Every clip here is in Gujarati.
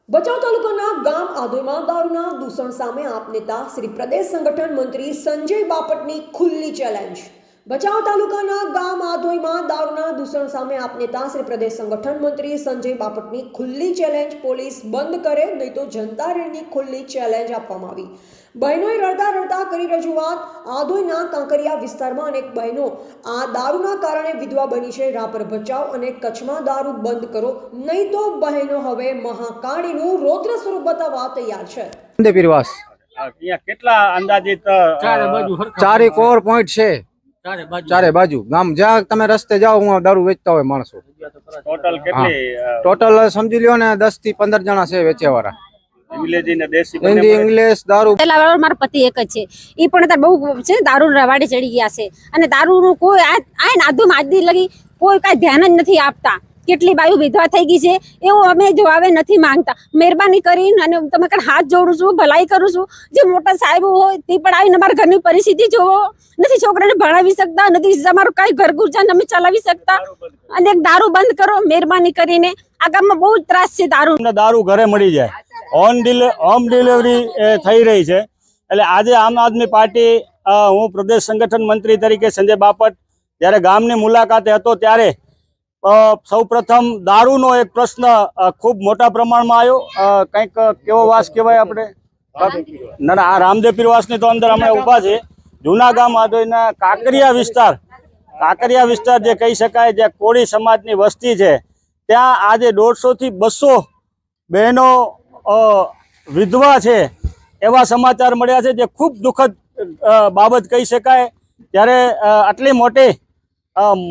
ભચાઉ તાલુકાના ગામ આધોઈમાં દારૂના દૂષણ સામે આપ નેતા શ્રી પ્રદેશ સંગઠન મંત્રી સંજય બાપટની ખુલ્લી ચેલેન્જ। ભચાઉ તાલુકાના ગામ આધોઈમાં દારૂના દૂષણ સામે આપ નેતા શ્રી પ્રદેશ સંગઠન મંત્રી સંજય બાપટની ખુલ્લી ચેલેન્જ। પોલીસ બંધ કરે નહીં તો જનતા રેડની ખુલ્લી ચેલેન્જ આપવામાં આવી। બહેનોએ રડતા રડતા કરી રજૂઆત। આધોઈના કાંકરિયા વિસ્તારમાં અનેક બહેનો આ દારૂના કારણે વિધવા બની છે। રાપર ભચાઉ અને કચ્છમાં દારૂ બંધ કરો નહીં તો બહેનો હવે મહાકાળીનું રૌદ્ર સ્વરૂપ બતાવવા તૈયાર છે। પીરવાસ કેટલા અંદાજિત ચારે કોર પોઈન્ટ છે ચારે બાજુ ગામ જ્યાં તમે રસ્તે જાઓ હું દારૂ વેચતા હોય માણસો। ટોટલ કેટલી ટોટલ સમજી લ્યો ને 10 થી 15 જણા છે વેચવા વાળા। અંગ્રેજી ને દેશી હિન્દી ઇંગ્લિશ દારૂ પેલા મારા પતિ એક જ છે ઈ પણ અત્યારે બહુ છે દારૂ રવાડે ચડી ગયા છે અને દારૂનું કોઈ આ નાધુમાં આજ દી લગી કોઈ કાંઈ ધ્યાન જ નથી આપતા। કેટલી બાયું વિધવા થઈ ગઈ છે એવું અમે જો આવે નથી માંગતા। મહેરબાની કરીને અને તમે કણ હાથ જોડું છું ભલાઈ કરું છું જે મોટા સાહેબો હોય તે પણ આવીને અમારા ઘરની પરિસ્થિતિ જોવો। નથી છોકરાને ભણાવી શકતા નથી અમારું કાંઈ ઘર ગુજાર અમે ચલાવી શકતા અને એક દારૂ બંધ કરો મહેરબાની કરીને। આ ગામમાં બહુ જ ત્રાસ છે દારૂ ઘરે મળી જાય હોમ ડિલિવરી થઈ રહી છે। એટલે આજે આમ આદમી પાર્ટી હું પ્રદેશ સંગઠન મંત્રી તરીકે સંજય બાપટ જ્યારે ગામની મુલાકાતે હતો ત્યારે સૌપ્રથમ દારૂનો એક પ્રશ્ન ખૂબ મોટા પ્રમાણમાં આવ્યો। કંઈક કેવો વાસ કહેવાય આપણે ના આ રામદેવ પીરવાસની તો અંદર અમે ઊભા છે। જૂના ગામ આધોઈના કાંકરિયા વિસ્તાર જે કહી શકાય જે કોળી સમાજની વસ્તી છે ત્યાં આજે 150 થી 200 બહેનો વિધવા છે એવા સમાચાર મળ્યા છે જે ખૂબ દુઃખદ બાબત કહી શકાય। ત્યારે આટલી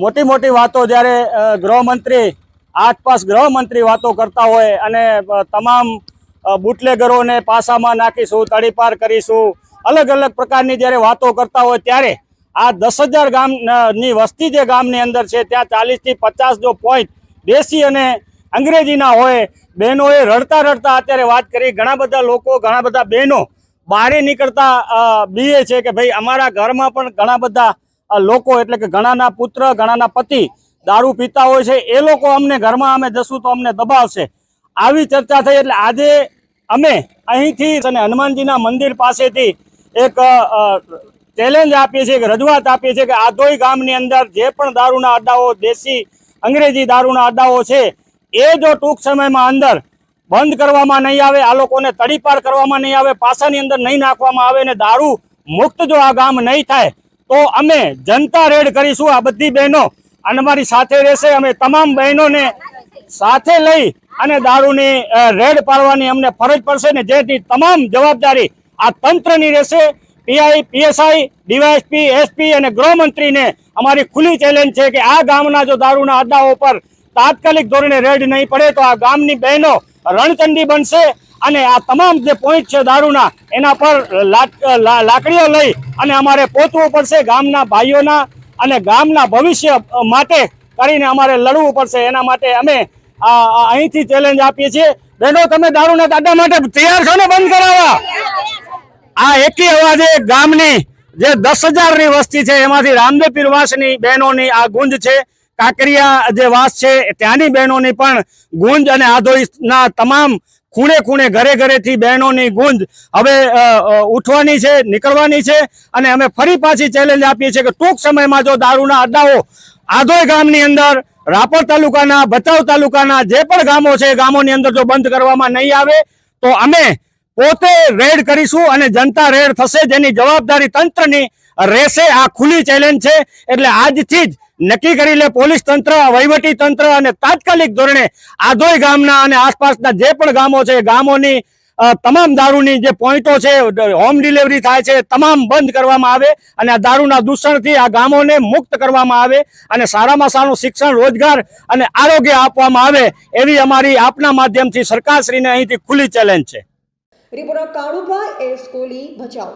મોટી વાતો જ્યારે ગૃહમંત્રી આસપાસ ગૃહમંત્રી વાતો કરતા હોય અને તમામ બુટલેગરોને પાસામાં નાખીશું તડીપાર કરીશું અલગ અલગ પ્રકારની જ્યારે વાતો કરતા હોય ત્યારે આ 10,000 ગામની વસ્તી જે ગામની અંદર છે ત્યાં 40 થી 50 જો પોઈન્ટ દેશી અને અંગ્રેજીના હોય। બહેનોએ રડતા અત્યારે વાત કરી। ઘણા બધા લોકો ઘણા બધા બહેનો બહાર નીકળતા બીએ છે કે ભાઈ અમારા ઘરમાં પણ ઘણા બધા લોકો એટલે કે ઘણાના પુત્ર ઘણાના પતિ દારૂ પીતા હોય છે એ લોકો અમને ઘરમાં અમે જશું તો અમને દબાવશે। આવી ચર્ચા થઈ એટલે આજે અમે અહીંથી અને હનુમાનજીના મંદિર પાસેથી એક ચેલેન્જ આપીએ છીએ રજૂઆત આપીએ છીએ કે આધોઈ ગામની અંદર જે પણ દારૂના અડ્ડાઓ દેશી અંગ્રેજી દારૂના અડ્ડાઓ છે એ જો ટૂંક સમયમાં અંદર બંધ કરવામાં નહીં આવે આ લોકોને તડીપાર કરવામાં નહીં આવે પાસાની અંદર નહીં નાખવામાં આવે અને દારૂ મુક્ત જો આ ગામ નહીં થાય તો અમે જનતા રેડ કરીશું। આ બધી બહેનો અને અમારી સાથે રહેશે। અમે તમામ બહેનોને સાથે લઈ અને દારૂની રેડ પાડવાની અમને ફરજ પડશે ને જેથી તમામ જવાબદારી આ તંત્રની રહેશે। પીઆઈ પીએસઆઈ ડીવાયએસપી એસપી અને ગૃહમંત્રીને અમારી ખુલ્લી ચેલેન્જ છે કે આ ગામના જો દારૂના અડ્ડાઓ પર તાત્કાલિક ધોરણે રેડ નહીં પડે તો આ ગામની બહેનો રણચંડી બનશે અને આ તમામ જે પોઈન્ટ છે દારૂના એના પર લાકડીઓ લઈ અને અમારે પહોંચવું પડશે। ગામના ભાઈઓના અને ગામના ભવિષ્ય માટે કરીને અમારે લડવું પડશે। એના માટે અમે અહીંથી ચેલેન્જ આપીએ છીએ। બહેનો તમે દારૂના અડ્ડા માટે તૈયાર છો ને બંધ કરાવવા? આ એકી અવાજે ગામની જે 10,000 ની વસ્તી છે એમાંથી રામદેવ પીરવાસની બહેનોની આ ગુંજ છે। કાંકરિયા જે વાસ છે ત્યાંની બહેનોની પણ ગુંજ અને આધોઈના તમામ ખૂણે ઘરેથી બહેનોની ગુંજ હવે ઉઠવાની છે નીકળવાની છે અને અમે ફરી પાછી ચેલેન્જ આપીએ છીએ કે ટૂંક સમયમાં જો દારૂના અડ્ડાઓ આધોઈ ગામની અંદર રાપર તાલુકાના ભચાઉ તાલુકાના જે પણ ગામો છે ગામોની અંદર જો બંધ કરવામાં નહીં આવે તો અમે પોતે રેડ કરીશું અને જનતા રેડ થશે જેની જવાબદારી તંત્રની રહેશે। આ ખુલ્લી ચેલેન્જ છે એટલે આજથી જ નક્કી કરી લે પોલીસ તંત્ર વહીવટી તંત્ર અને તાત્કાલિક ધોરણે આધોઈ ગામના અને આસપાસના જે પણ ગામો છે ગામોની તમામ દારૂની જે પોઈન્ટો છે હોમ ડિલિવરી થાય છે તમામ બંધ કરવામાં આવે અને આ દારૂના દૂષણથી આ ગામોને મુક્ત કરવામાં આવે અને સારામાં સારું શિક્ષણ રોજગાર અને આરોગ્ય આપવામાં આવે એવી અમારી આપના માધ્યમથી સરકારશ્રીને અહીંથી ખુલ્લી ચેલેન્જ છે। Reporter Kalubhai S Kohli Bhachau.